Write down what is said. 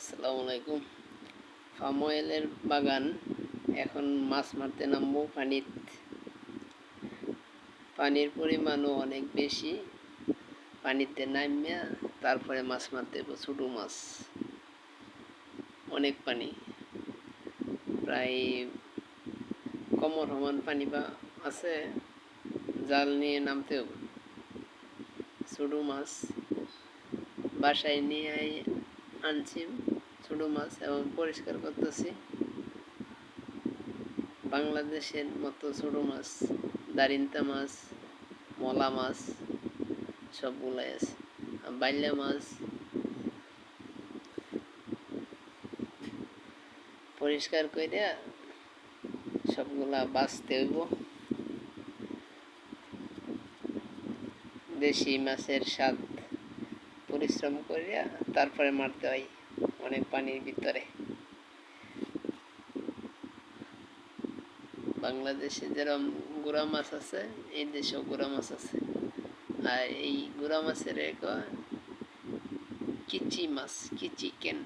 আসসালামু আলাইকুম। পাম অয়েলের বাগান। এখন মাছ মারতে নামবো পানির। পানির পরিমাণও অনেক বেশি। পানিতে নামিয়া তারপরে মাছ মারতে হবে, ছোটো মাছ। অনেক পানি, প্রায় কোমর সমান পানি বা আছে। জাল নিয়ে নামতে হবে। ছোটো মাছ বাসায় নিয়ে আনছি, ছোটো মাছ, এবং পরিষ্কার করতেছি। বাংলাদেশের মতো ছোটো মাছ, দারিন্তা মাছ, মলা মাছ সবগুলাই আছে। বাইলা মাছ পরিষ্কার কইরা সবগুলা বাছতে হইব। দেশি মাছের স্বাদ পরিশ্রম করিয়া তারপরে মারতে হয় অনেক পানির ভিতরে। বাংলাদেশে যেরকম গুড়া মাছ আছে, এই দেশেও গুড়া মাছ আছে। আর এই গুড়া মাছের কিচি মাছ, কিচি কেন